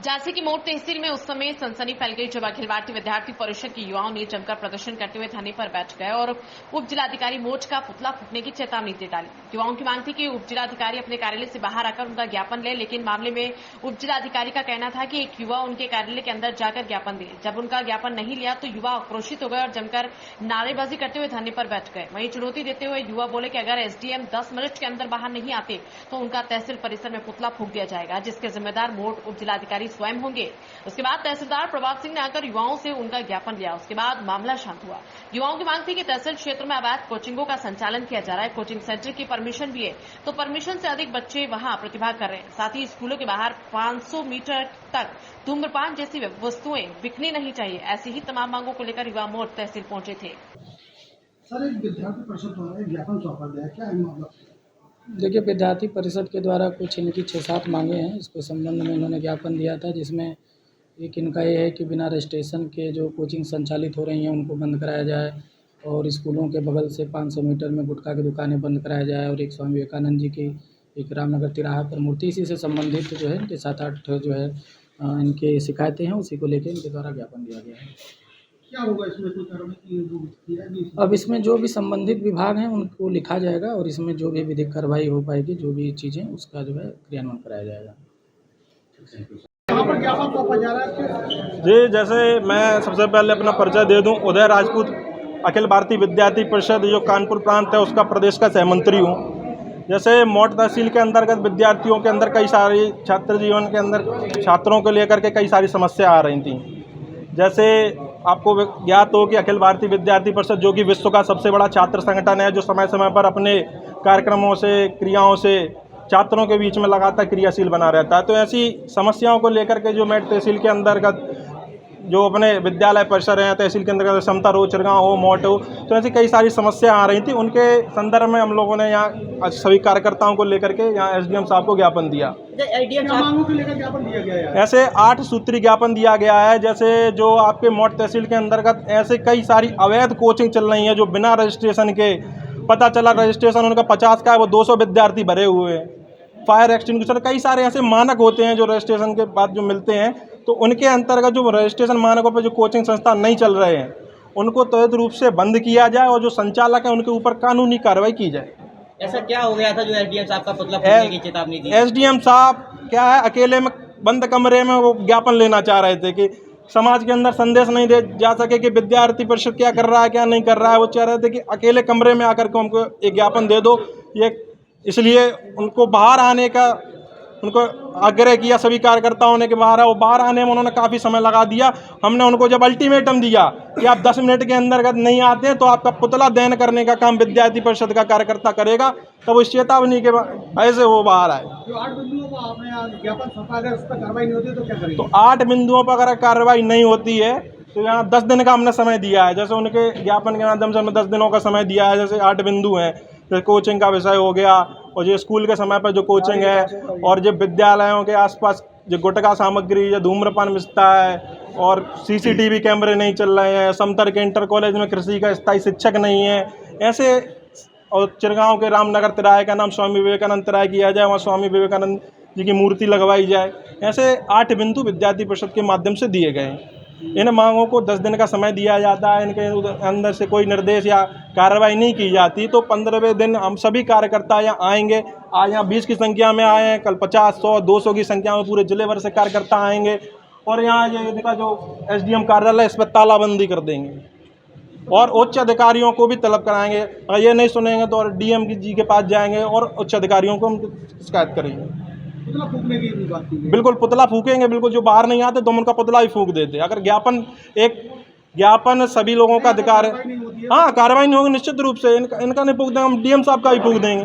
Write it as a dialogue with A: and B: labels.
A: झांसी की मोड़ तहसील में उस समय सनसनी फैल गई जब अखिल भारतीय विद्यार्थी परिषद के युवाओं ने जमकर प्रदर्शन करते हुए थाने पर बैठ गए और उप जिलाधिकारी मोर्च का पुतला फूकने की चेतावनी दे डाली। युवाओं की मांग थी कि उप जिलाधिकारी अपने कार्यालय से बाहर आकर उनका ज्ञापन ले, लेकिन मामले में उप जिलाधिकारी का कहना था कि एक युवा उनके कार्यालय के अंदर जाकर ज्ञापन दे। जब उनका ज्ञापन नहीं लिया तो युवा आक्रोशित हो गए और जमकर नारेबाजी करते हुए थाने पर बैठ गए। वहीं चुनौती देते हुए युवा बोले कि अगर एसडीएम 10 मिनट के अंदर बाहर नहीं आते तो उनका तहसील परिसर में पुतला फूंक दिया जाएगा, जिसके जिम्मेदार मोड़ उप जिलाधिकारी स्वयं होंगे। उसके बाद तहसीलदार प्रभात सिंह ने आकर युवाओं से उनका ज्ञापन लिया। उसके बाद मामला शांत हुआ। युवाओं की मांग थी कि तहसील क्षेत्र में अवैध कोचिंगों का संचालन किया जा रहा है। कोचिंग सेंटर की परमिशन भी है तो परमिशन से अधिक बच्चे वहां प्रतिभाग कर रहे हैं। साथ ही स्कूलों के बाहर 500 मीटर तक धूम्रपान जैसी वस्तुएं बिकनी नहीं चाहिए। ऐसी ही तमाम मांगों को लेकर युवा मोर्च तहसील पहुंचे थे।
B: सर, एक विद्यार्थी परिषद द्वारा एक ज्ञापन सौंपा गया, क्या है मामला?
C: देखिए, विद्यार्थी परिषद के द्वारा कुछ इनकी 6-7 मांगे हैं। इसके संबंध में इन्होंने ज्ञापन दिया था, जिसमें एक इनका ये है कि बिना रजिस्ट्रेशन के जो कोचिंग संचालित हो रही हैं उनको बंद कराया जाए और स्कूलों के बगल से 500 मीटर में गुटखा की दुकानें बंद कराया जाए और एक स्वामी विवेकानंद जी की एक रामनगर तिराहा पर मूर्ति, इसी से संबंधित जो है इनके 7-8 जो है इनके शिकायतें हैं, उसी को लेकर इनके द्वारा ज्ञापन दिया गया है।
B: क्या होगा इसमें, कोई कार्रवाई की जाएगी?
C: अब इसमें जो भी संबंधित विभाग हैं उनको लिखा जाएगा और इसमें जो भी विधिक कार्रवाई हो पाएगी, जो भी चीज़ें, उसका जो है क्रियान्वयन कराया जाएगा।
B: यहाँ पर ज्ञापन सौंपा जा रहा है
D: जी, जैसे मैं सबसे पहले अपना परिचय दे दूं, उदय राजपूत, अखिल भारतीय विद्यार्थी परिषद जो कानपुर प्रांत है उसका प्रदेश का सहमंत्री हूं। जैसे मोड़ तहसील के अंतर्गत विद्यार्थियों के अंदर कई सारी छात्र जीवन के अंदर छात्रों को लेकर के कई सारी समस्या आ रही थी। जैसे आपको ज्ञात हो कि अखिल भारतीय विद्यार्थी परिषद जो कि विश्व का सबसे बड़ा छात्र संगठन है, जो समय समय पर अपने कार्यक्रमों से, क्रियाओं से छात्रों के बीच में लगातार क्रियाशील बना रहता है। तो ऐसी समस्याओं को लेकर के जो मेट तहसील के अंतर्गत जो अपने विद्यालय परिसर हैं, तहसील के अंतर्गत समता हो, चिरगांव हो, मोट हो, तो ऐसी कई सारी समस्या आ रही थी। उनके संदर्भ में हम लोगों ने यहाँ सभी कार्यकर्ताओं को लेकर के यहाँ एसडीएम साहब को ज्ञापन दिया।
B: मांगों को लेकर ज्ञापन दिया गया है?
D: ऐसे 8 सूत्री ज्ञापन दिया गया है। जैसे जो आपके मोट तहसील के अंतर्गत ऐसे कई सारी अवैध कोचिंग चल रही हैं जो बिना रजिस्ट्रेशन के, पता चला रजिस्ट्रेशन उनका 50 का है, वो 200 विद्यार्थी भरे हुए हैं। फायर एक्सटिंग्विशर, कई सारे ऐसे मानक होते हैं जो रजिस्ट्रेशन के बाद जो मिलते हैं, तो उनके अंतर्गत जो रजिस्ट्रेशन मानकों पर जो कोचिंग संस्थान नहीं चल रहे हैं उनको त्वरित रूप से बंद किया जाए और जो संचालक है उनके ऊपर कानूनी कार्रवाई की जाए।
E: ऐसा क्या हो गया था जो एसडीएम साहब का पुतला फूकने की चेतावनी दी?
D: एसडीएम साहब क्या है, अकेले में बंद कमरे में वो ज्ञापन लेना चाह रहे थे कि समाज के अंदर संदेश नहीं दे जा सके कि विद्यार्थी परिषद क्या कर रहा है, क्या नहीं कर रहा है। वो चाह रहे थे कि अकेले कमरे में आकर के हमको एक ज्ञापन दे दो। ये इसलिए उनको बाहर आने का उनको आग्रह किया, सभी कार्यकर्ताओं ने कि बाहर आओ। बाहर आने में उन्होंने काफ़ी समय लगा दिया। हमने उनको जब अल्टीमेटम दिया कि आप 10 मिनट के अंतर्गत नहीं आते हैं तो आपका पुतला दहन करने का काम विद्यार्थी परिषद का कार्यकर्ता करेगा, तब उस चेतावनी के ऐसे वो बाहर आए।
B: जो 8 बिंदुओं को आपने ज्ञापन सौंपा, अगर उस पर कार्रवाई नहीं होती तो क्या करेंगे?
D: तो 8 बिंदुओं पर अगर कार्रवाई नहीं होती है तो यहाँ 10 दिन का हमने समय दिया है। जैसे उनके ज्ञापन के माध्यम से हमने 10 दिनों का समय दिया है। जैसे 8 बिंदु हैं, जैसे कोचिंग का विषय हो गया और जो स्कूल के समय पर जो कोचिंग है और जो विद्यालयों के आसपास जो गुटखा सामग्री या धूम्रपान मिलता है और सीसीटीवी कैमरे नहीं चल रहे हैं, समतर के इंटर कॉलेज में कृषि का स्थायी शिक्षक नहीं है, ऐसे, और चिरगांव के रामनगर तिराहे का नाम स्वामी विवेकानंद तिराहे किया जाए, वहाँ स्वामी विवेकानंद जी की मूर्ति लगवाई जाए। ऐसे 8 बिंदु विद्यार्थी परिषद के माध्यम से दिए गए हैं। इन मांगों को 10 दिन का समय दिया जाता है। इनके अंदर से कोई निर्देश या कार्रवाई नहीं की जाती तो 15वें दिन हम सभी कार्यकर्ता यहाँ आएंगे। आज यहाँ 20 की संख्या में आए हैं, कल 50, 100, 200 की संख्या में पूरे जिले भर से कार्यकर्ता आएंगे और यहाँ ये इनका जो एसडीएम कार्यालय इस पर तालाबंदी कर देंगे और उच्च अधिकारियों को भी तलब कराएंगे। अगर ये नहीं सुनेंगे तो डीएम जी के पास जाएंगे और उच्च अधिकारियों को हम शिकायत करेंगे।
B: पुतला फूकने की बात की?
D: बिल्कुल पुतला फूकेंगे, बिल्कुल। जो बाहर नहीं आते तो हम उनका पुतला ही फूक देते। अगर ज्ञापन सभी लोगों का अधिकार है। हाँ, कार्रवाई नहीं होगी निश्चित रूप से। इनका नहीं फूक देंगे, हम डीएम साहब का ही फूक देंगे।